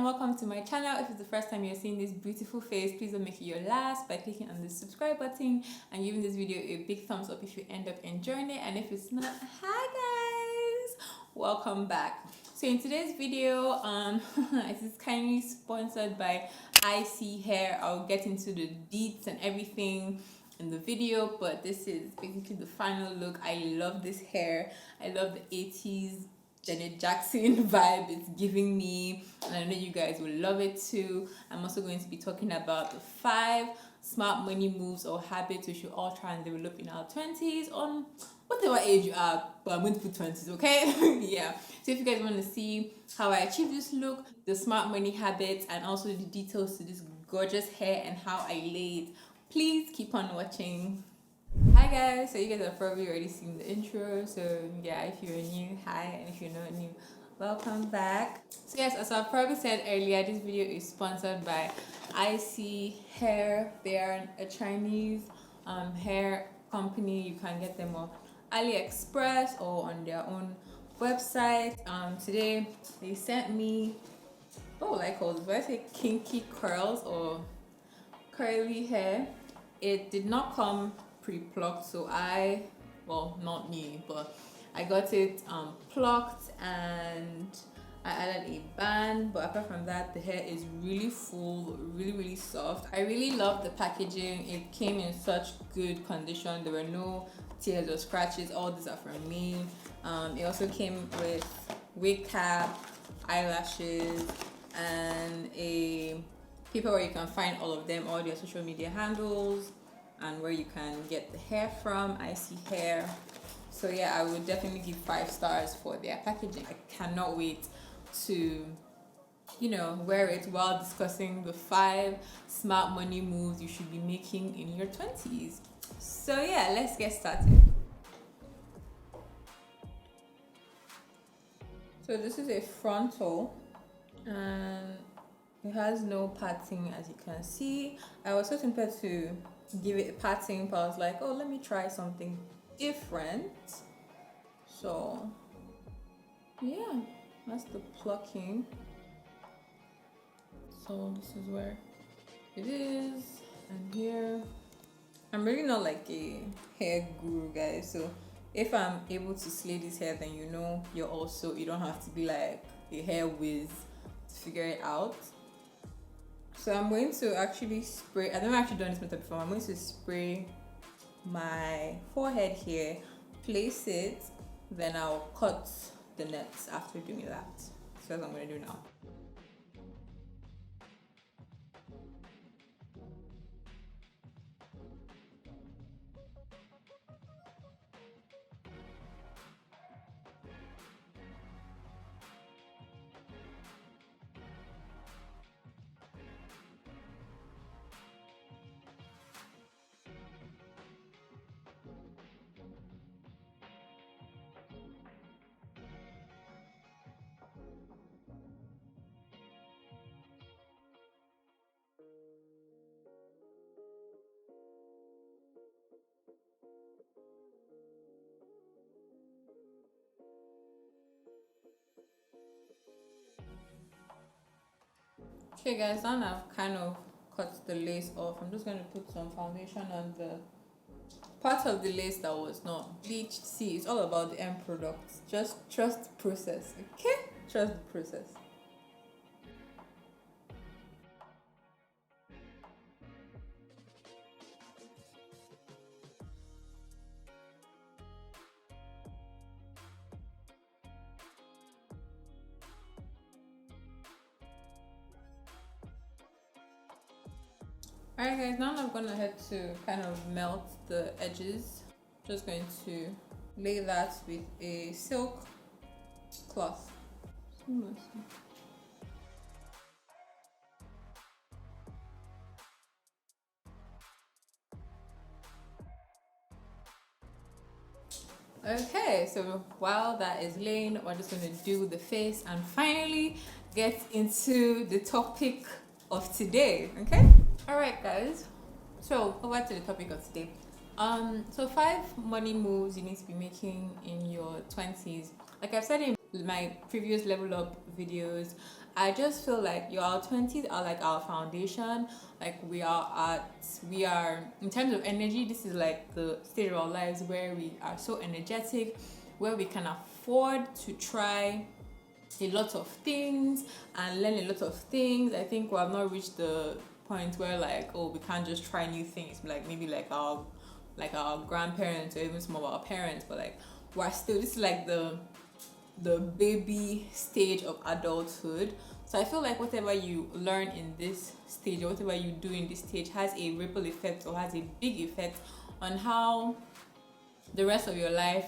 welcome to my channel. If it's the first time you're seeing this beautiful face, please don't make it your last by clicking on the subscribe button and giving this video a big thumbs up if you end up enjoying it. And if it's not, hi guys, welcome back. So in today's video, it is kindly sponsored by ISEE Hair. I'll get into the deets and everything in the video, but this is basically the final look. I love this hair. I love the 80s Janet Jackson vibe it's giving me, and I know you guys will love it too. I'm also going to be talking about the 5 smart money moves or habits we should all try and develop in our 20s, on whatever age you are, but I'm going to put 20s, okay? Yeah. So if you guys want to see how I achieve this look, the smart money habits, and also the details to this gorgeous hair and how I lay it, please keep on watching. Hi guys, so you guys have probably already seen the intro, so yeah, if you're new, hi, and if you're not new, welcome back. So yes, as I probably said earlier, this video is sponsored by ISEE Hair. They are a Chinese hair company. You can get them on AliExpress or on their own website. Today they sent me, what will I call this? Would I say kinky curls or curly hair? It did not come pre-plucked, so well, not me, but I got it plucked and I added a band. But apart from that, the hair is really full, really soft. I really love the packaging. It came in such good condition. There were no tears or scratches. All these are from me. It also came with wig cap, eyelashes, and a paper where you can find all of them, all their social media handles, and where you can get the hair from, ISEE Hair. So yeah, I would definitely give 5 stars for their packaging. I cannot wait to, wear it while discussing the 5 smart money moves you should be making in your 20s. So yeah, let's get started. So this is a frontal, and it has no parting, as you can see. I was so tempted to give it a parting, but I was like, oh, let me try something different. So yeah, that's the plucking. So this is where it is, and here. I'm really not like a hair guru, guys, so if I'm able to slay this hair, then you don't have to be like a hair whiz to figure it out. So I'm going to actually spray, I've never actually done this method before. I'm going to spray my forehead here, place it, then I'll cut the nets after doing that. So that's what I'm going to do now. Okay guys, now I've kind of cut the lace off. I'm just going to put some foundation on the part of the lace that was not bleached. See, it's all about the end product. Just trust the process, okay? Trust the process. Alright guys, now I'm gonna head to kind of melt the edges. Just going to lay that with a silk cloth. Okay, so while that is laying, we're just going to do the face and finally get into the topic of today, okay? Alright guys, so over to the topic of today. So 5 money moves you need to be making in your 20s. Like I've said in my previous level up videos, I just feel like your 20s are like our foundation. Like we are in terms of energy, this is like the stage of our lives where we are so energetic, where we can afford to try a lot of things and learn a lot of things. I think we have not reached the point where like, oh, we can't just try new things, like maybe like our grandparents or even some of our parents, but like we're still, this is like the baby stage of adulthood. So I feel like whatever you learn in this stage or whatever you do in this stage has a ripple effect or has a big effect on how the rest of your life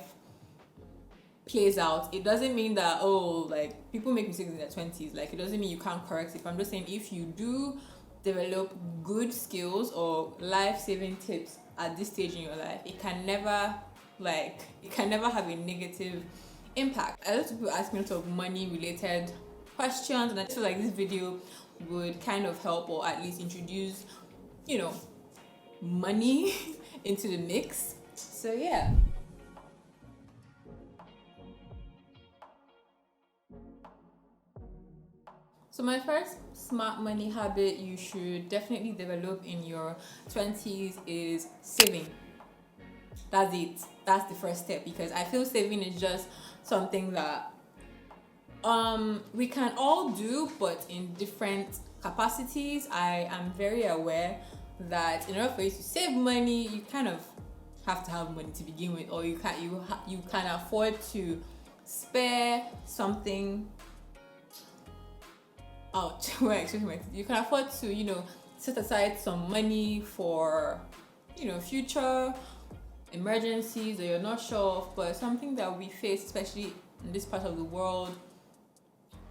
plays out. It doesn't mean that, oh, like people make mistakes in their 20s, like it doesn't mean you can't correct it. I'm just saying, if you do develop good skills or life-saving tips at this stage in your life, it can never have a negative impact. A lot of people ask me a lot of money related questions, and I feel like this video would kind of help, or at least introduce, money into the mix. So yeah. So my first smart money habit you should definitely develop in your 20s is saving. That's it. That's the first step, because I feel saving is just something that we can all do, but in different capacities. I am very aware that in order for you to save money, you kind of have to have money to begin with, or you can afford to spare something. You can afford to set aside some money for future emergencies that you're not sure of. But something that we face, especially in this part of the world,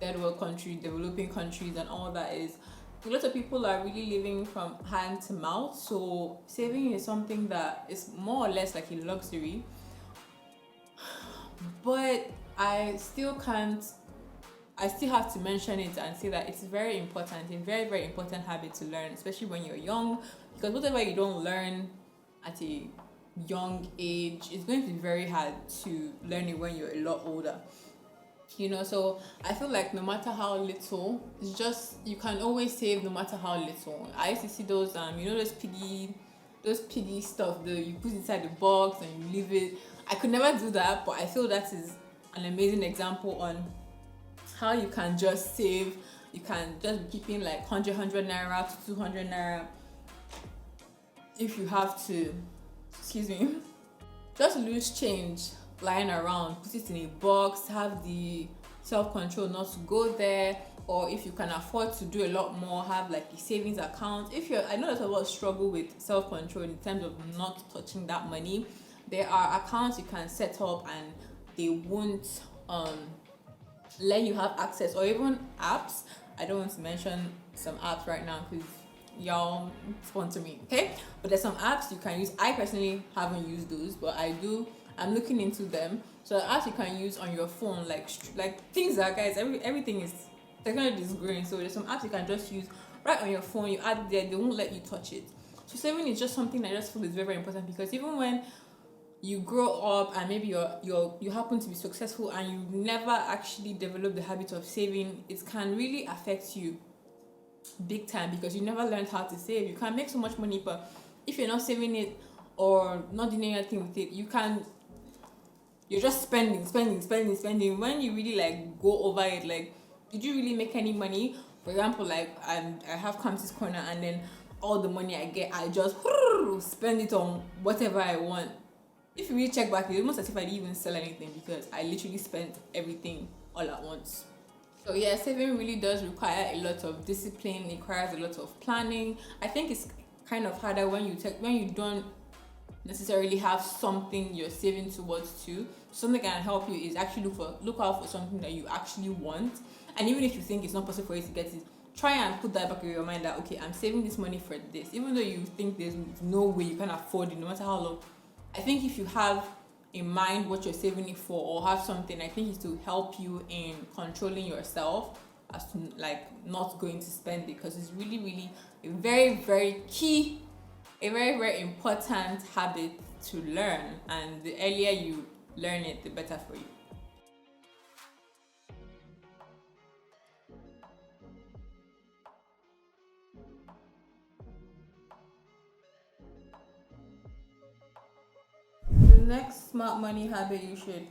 third world countries, developing countries and all that, is a lot of people are really living from hand to mouth. So saving is something that is more or less like a luxury, but I still have to mention it and say that it's very important, a very, very important habit to learn, especially when you're young, because whatever you don't learn at a young age, it's going to be very hard to learn it when you're a lot older. So I feel like no matter how little, it's just, you can always save no matter how little. I used to see those those piggy stuff that you put inside the box and you leave it. I could never do that, but I feel that is an amazing example on how you can just save. You can just be keeping like 100 naira to 200 naira if you have to, just lose change lying around, put it in a box, have the self-control not to go there. Or if you can afford to do a lot more, have like a savings account. I know that a lot struggle with self-control in terms of not touching that money. There are accounts you can set up and they won't let you have access, or even apps. I don't want to mention some apps right now because y'all sponsor me, okay? But there's some apps you can use. I personally haven't used those, but I'm looking into them. So apps you can use on your phone, like things that, guys, everything is, technology is growing. So there's some apps you can just use right on your phone. You add there, they won't let you touch it. So saving is just something I just feel is very, very important, because even when you grow up and maybe you happen to be successful and you never actually develop the habit of saving, it can really affect you big time, because you never learned how to save. You can make so much money, but if you're not saving it or not doing anything with it, you're just spending. When you really like go over it, like, did you really make any money? For example, like I have Kamsi's corner, and then all the money I get, I just spend it on whatever I want. If you really check back, it's almost as if I didn't even sell anything, because I literally spent everything all at once. So yeah, saving really does require a lot of discipline. It requires a lot of planning. I think it's kind of harder when you don't necessarily have something you're saving towards to. Something that can help you is actually look out for something that you actually want. And even if you think it's not possible for you to get it, try and put that back in your mind that, okay, I'm saving this money for this. Even though you think there's no way you can afford it, no matter how long. I think if you have in mind what you're saving it for, or have something, I think it's to help you in controlling yourself as to like not going to spend it, because it's really, really a very, very key, a very, very important habit to learn, and the earlier you learn it, the better for you. next smart money habit you should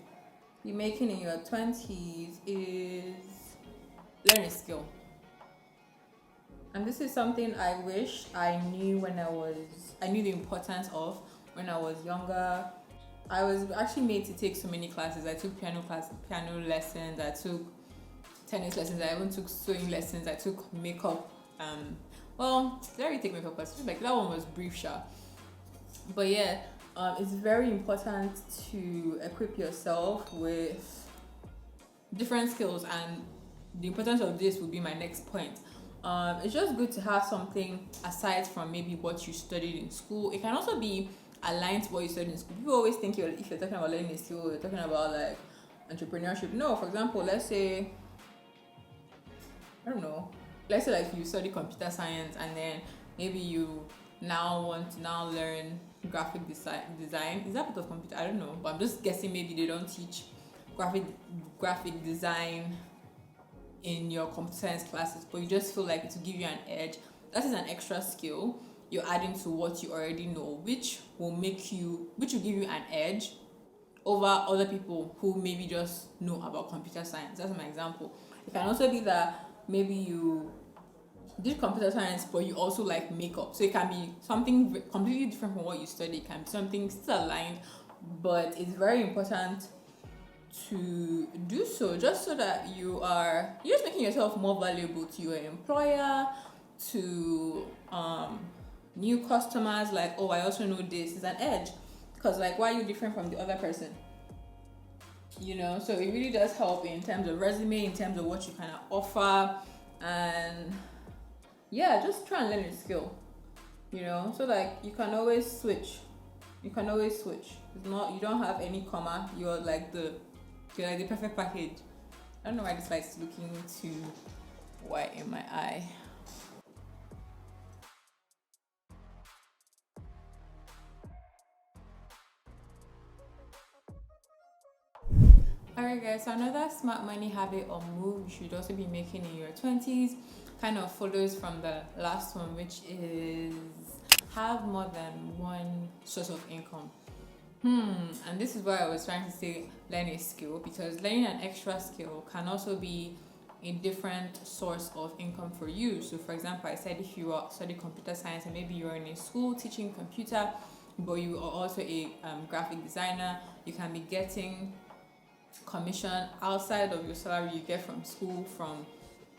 be making in your 20s is learn a skill. And this is something I wish I knew I knew the importance of when I was younger. I was actually made to take so many classes. I took piano lessons, I took tennis lessons, I even took sewing lessons, I took makeup. Well, I didn't really take makeup classes, like that one was brief, sure. But yeah, it's very important to equip yourself with different skills, and the importance of this will be my next point. It's just good to have something aside from maybe what you studied in school. It can also be aligned to what you studied in school. People always think if you're talking about learning a skill, you're talking about like entrepreneurship. No, for example, let's say, I don't know, let's say like you study computer science and then maybe you now want to now learn graphic design. Is that part of computer? I don't know, but I'm just guessing maybe they don't teach graphic design in your computer science classes, but you just feel like it will give you an edge. That is an extra skill you're adding to what you already know, which will give you an edge over other people who maybe just know about computer science. That's my example. It can also be that maybe you did computer science, but you also like makeup. So it can be something completely different from what you study. It can be something still aligned, but it's very important to do so, just so that you're just making yourself more valuable to your employer, to new customers. Like, oh, I also know this is an edge, because like, why are you different from the other person? So it really does help in terms of resume, in terms of what you kind of offer. And yeah, just try and learn a skill, so like you can always switch. It's not, you don't have any comma. You're like the perfect package. I don't know why this light's looking too white in my eye. Alright guys, so another smart money habit or move you should also be making in your 20s kind of follows from the last one, which is have more than one source of income. And this is why I was trying to say learn a skill, because learning an extra skill can also be a different source of income for you. So for example, I said if you are studying computer science and maybe you're in a school teaching computer, but you are also a graphic designer, you can be getting commission outside of your salary you get from school, from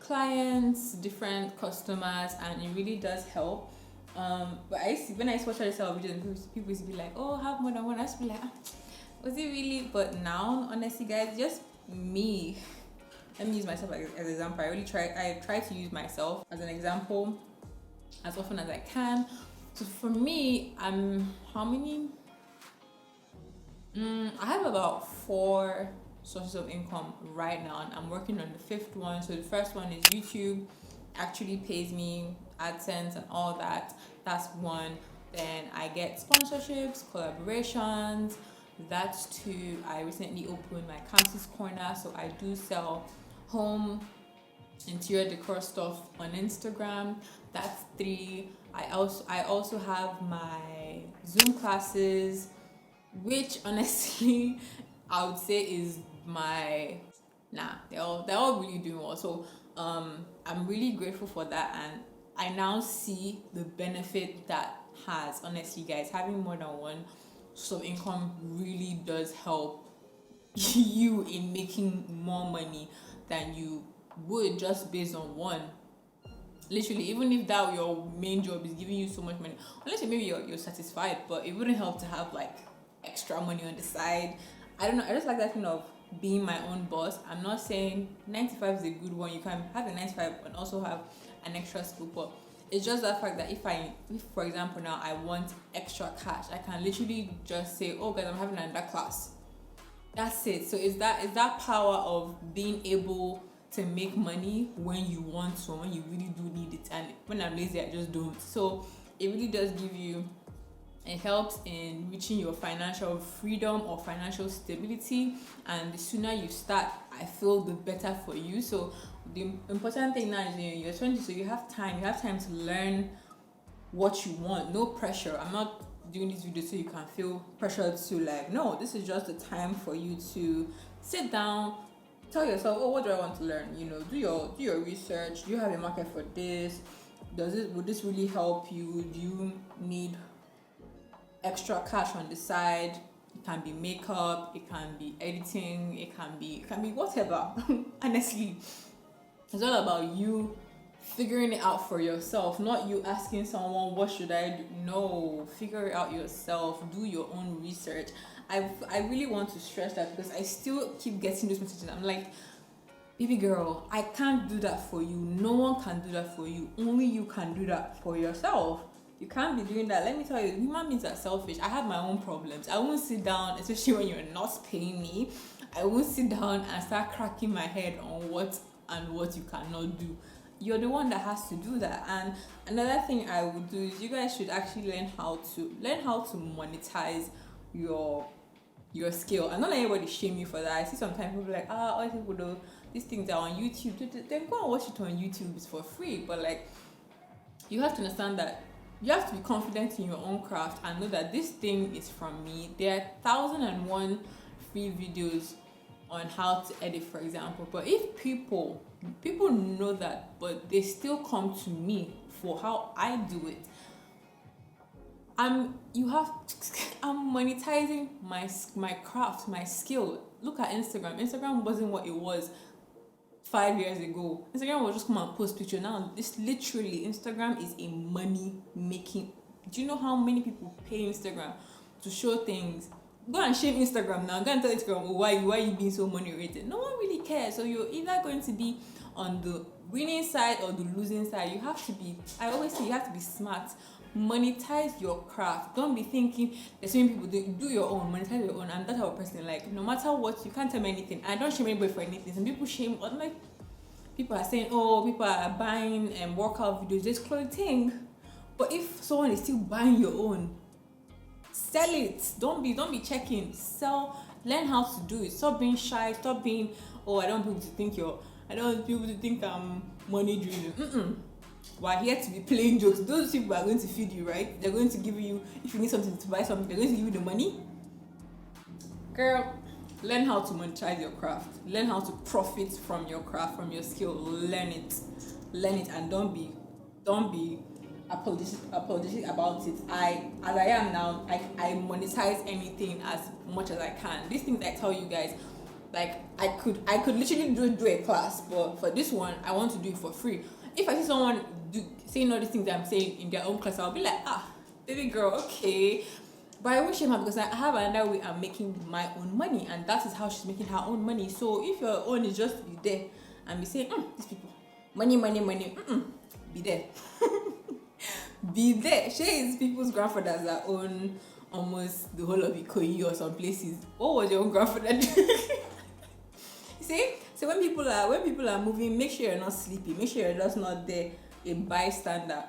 clients, different customers, and it really does help. But when I used to watch this videos, people used to be like, oh, have more than one. I used to be like, was it really? But now, honestly guys, just me, let me use myself as an example. I try to use myself as an example as often as I can. So for me, how many? I have about 4 sources of income right now, and I'm working on the 5th one. So the first one is YouTube, actually pays me AdSense and all that. That's one. Then I get sponsorships, collaborations. That's 2. I recently opened my Kamsi's corner, so I do sell home interior decor stuff on Instagram. That's 3. I also have my Zoom classes, which honestly I would say is they're all really doing well. So I'm really grateful for that, and I now see the benefit that has. Honestly guys, having more than one source of income really does help you in making more money than you would just based on one. Literally, even if that your main job is giving you so much money, unless maybe you're satisfied, but it wouldn't help to have like extra money on the side. I don't know, I just like that kind of being my own boss. I'm not saying 95 is a good one. You can have a 95 and also have an extra skill, but it's just that fact that if for example now I want extra cash, I can literally just say, oh guys, I'm having another class. That's it. So it's that power of being able to make money when you want to, when you really do need it, and when I'm lazy I just don't. So it really does it helps in reaching your financial freedom or financial stability, and the sooner you start, I feel the better for you. So the important thing now is you're 20, so you have time to learn what you want. No pressure. I'm not doing this video so you can feel pressured to like, no, this is just the time for you to sit down, tell yourself, oh, what do I want to learn? You know, do your research. Do you have a market for this? Would this really help you? Do you need extra cash on the side? It can be makeup, it can be editing, it can be whatever. Honestly, it's all about you figuring it out for yourself, not you asking someone, what should I do? No, figure it out yourself. Do your own research. I really want to stress that because I still keep getting those messages. I'm like, baby girl, I can't do that for you. No one can do that for you. Only you can do that for yourself. You can't be doing that. Let me tell you, human beings are selfish. I have my own problems. I won't sit down, especially when you're not paying me. I won't sit down and start cracking my head on what you cannot do. You're the one that has to do that. And another thing I would do is you guys should actually learn how to monetize your skill. And not let anybody shame you for that. I see sometimes people like, all people do these things are on YouTube. Then go and watch it on YouTube. It's for free. But like, you have to understand that you have to be confident in your own craft and know that this thing is from me. There are 1,001 free videos on how to edit, for example. But if people know that, but they still come to me for how I do it, I'm monetizing my craft, my skill. Look at Instagram. Instagram wasn't what it was 5 years ago. Instagram will just come and post picture. Now this literally, Instagram is a money making. Do you know how many people pay Instagram to show things? Go and shame Instagram now. Go and tell Instagram, oh, why are you being so money rated? No one really cares. So you're either going to be on the winning side or the losing side. You have to be, I always say, you have to be smart. Monetize your craft. Don't be thinking there's so many people do your own, monetize your own. I'm that type of person. Like, no matter what, you can't tell me anything. I don't shame anybody for anything. Some people shame, like, people are saying, oh, people are buying workout videos, just clothing. But if someone is still buying your own, sell it. Don't be checking. Sell. Learn how to do it. Stop being shy. Stop being, oh, I don't want people to think I'm money driven. We're here to be playing jokes. Those people are going to feed you, right? They're going to give you, if you need something to buy something, they're going to give you the money. Girl, learn how to monetize your craft. Learn how to profit from your craft, from your skill. Learn it, and don't be apologetic about it. As I am now, I monetize anything as much as I can. These things I tell you guys, like I could literally do a class, but for this one, I want to do it for free. If I see someone saying all these things that I'm saying in their own class, I'll be like, baby girl, okay. But I won't shame her because I have another way I'm making my own money, and that is how she's making her own money. So if your own is just be there and be saying, these people, money, be there. Be there. Is people's grandfathers that own almost the whole of Ikoyi or some places. What was your own grandfather doing? See? So when people are moving, make sure you're not sleepy. Make sure you're just not there, a bystander.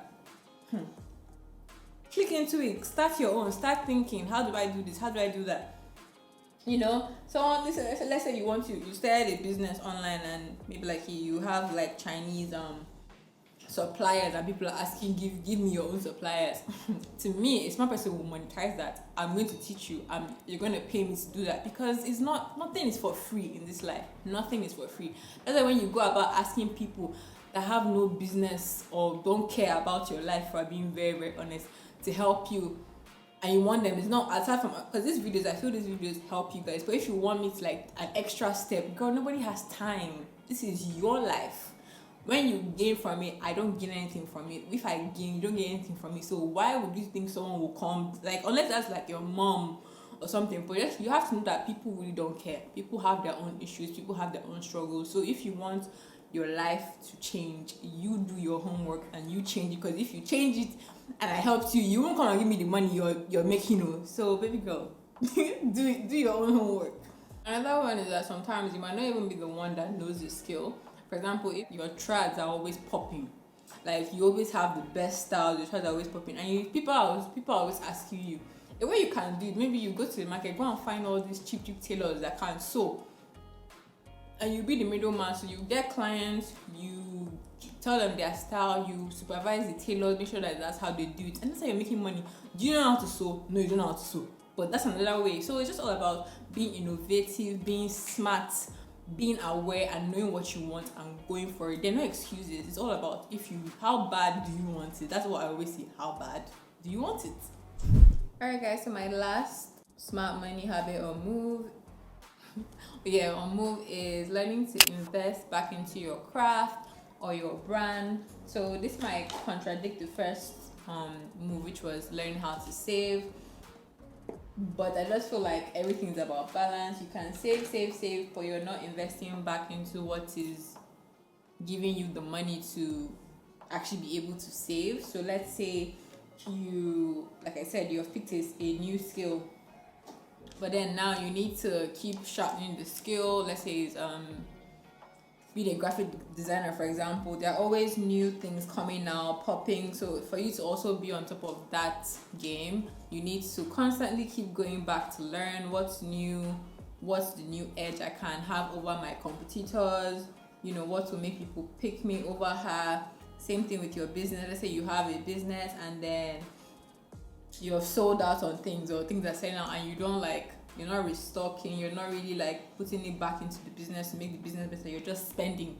Click into it. Start your own. Start thinking, how do I do this? How do I do that? You know, so let's say you started a business online and maybe like you have like Chinese suppliers and people are asking, give me your own suppliers. To me, a smart person will monetize that. I'm going to teach you. You're going to pay me to do that, because it's nothing is for free in this life. Nothing is for free. That's why when you go about asking people that have no business or don't care about your life, for being very, very honest, to help you, and you want them, it's not aside from, because I feel these videos help you guys, but if you want me to like an extra step, girl, nobody has time. This is your life. When you gain from it, I don't gain anything from it. If I gain, you don't gain anything from it. So why would you think someone will come, like, unless that's like your mom or something? But yes, you have to know that people really don't care. People have their own issues. People have their own struggles. So if you want your life to change, you do your homework and you change it. Because if you change it and I helped you, you won't come and give me the money you're making. So baby girl, do your own homework. Another one is that sometimes you might not even be the one that knows the skill. For example, if your trads are always popping, like you always have the best styles, your trads are always popping, and people are always asking you, the way you can do it, maybe you go to the market, go and find all these cheap tailors that can sew, and you be the middleman. So you get clients, you tell them their style, you supervise the tailors, make sure that that's how they do it, and that's how you're making money. Do you know how to sew? No, you don't know how to sew, but that's another way. So it's just all about being innovative, being smart, being aware, and knowing what you want and going for it. There are no excuses. It's all about how bad do you want it. That's what I always say. How bad do you want it? Alright guys, so my last smart money habit or move is learning to invest back into your craft or your brand. So this might contradict the first move, which was learning how to save, but I just feel like everything's about balance. You can save, but you're not investing back into what is giving you the money to actually be able to save. So let's say you, like I said, you have picked a new skill, but then now you need to keep sharpening the skill. Let's say it's be a graphic designer, for example. There are always new things coming now, popping. So for you to also be on top of that game, you need to constantly keep going back to learn what's new, what's the new edge I can have over my competitors, you know, what will make people pick me over her. Same thing with your business. Let's say you have a business and then you're sold out on things, or things are selling out, and you're not restocking, you're not really like putting it back into the business to make the business better. You're just spending.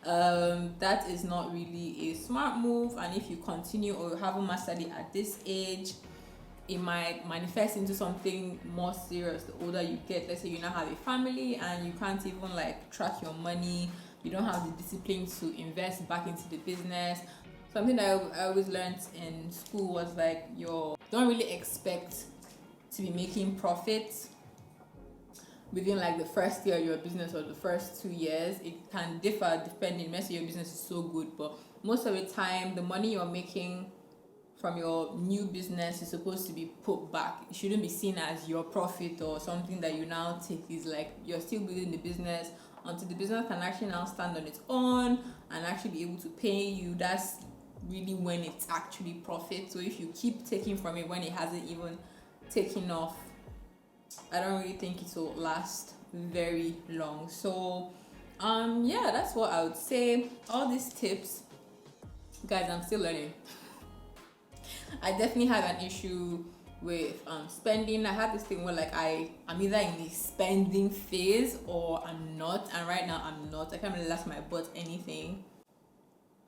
That is not really a smart move. And if you continue or you haven't mastered it at this age, it might manifest into something more serious the older you get. Let's say you now have a family and you can't even like track your money. You don't have the discipline to invest back into the business. Something that I always learned in school was like, you don't really expect to be making profits within like the first year of your business or the first 2 years. It can differ depending. Let's say your business is so good, but most of the time the money you're making from your new business is supposed to be put back. It shouldn't be seen as your profit or something that you now take. Is like you're still building the business until the business can actually now stand on its own and actually be able to pay you. That's really when it's actually profit. So if you keep taking from it when it hasn't even taken off, I don't really think it will last very long. So yeah, that's what I would say. All these tips, guys, I'm still learning. I definitely have an issue with spending. I have this thing where like I'm either in a spending phase or I'm not, and right now I'm not. I can't really last my butt anything.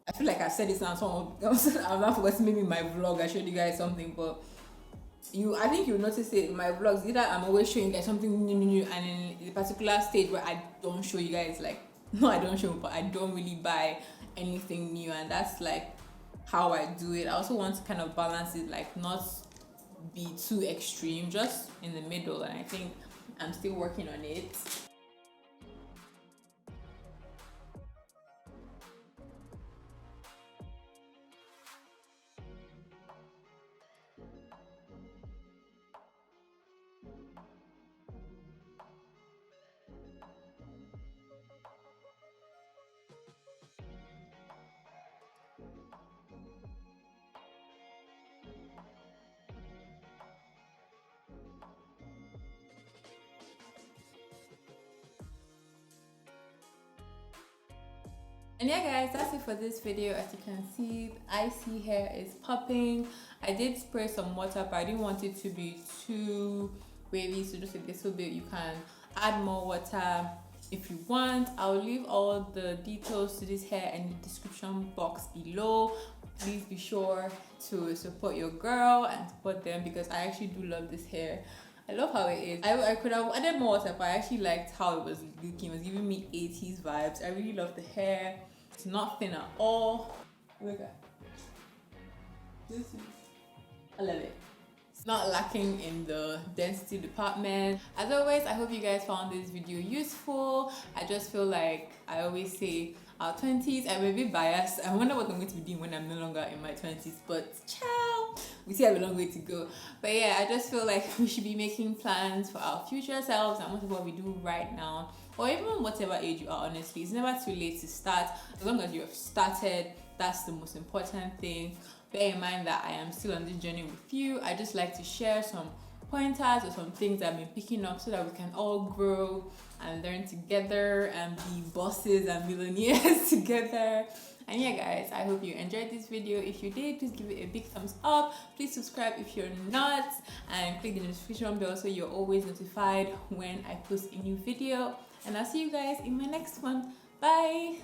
I feel like I've said this now. I'm not forgetting, maybe my vlog I showed you guys something, but I think you'll notice it in my vlogs. Either I'm always showing you guys something new, and in the particular stage where I don't show you guys, like, no, I don't show, but I don't really buy anything new, and that's like how I do it. I also want to kind of balance it, like not be too extreme, just in the middle, and I think I'm still working on it. And yeah guys, that's it for this video. As you can see, ISEE hair is popping. I did spray some water, but I didn't want it to be too wavy, so just a little bit. You can add more water if you want. I'll leave all the details to this hair in the description box below. Please be sure to support your girl and support them, because I actually do love this hair. I love how it is. I could have added more water, but I actually liked how it was looking. It was giving me 80s vibes. I really love the hair. It's not thin at all. Look at this. I love it. It's not lacking in the density department. As always, I hope you guys found this video useful. I just feel like I always say our 20s, I'm a bit biased. I wonder what I'm going to be doing when I'm no longer in my 20s, but ciao, we still have a long way to go. But yeah, I just feel like we should be making plans for our future selves, and most of what we do right now, or even whatever age you are. Honestly, it's never too late to start. As long as you have started, that's the most important thing. Bear in mind that I am still on this journey with you. I just like to share some pointers or some things that I've been picking up so that we can all grow and learn together and be bosses and millionaires together. And yeah guys, I hope you enjoyed this video. If you did, please give it a big thumbs up. Please subscribe if you're not, and click the notification bell so you're always notified when I post a new video. And I'll see you guys in my next one. Bye.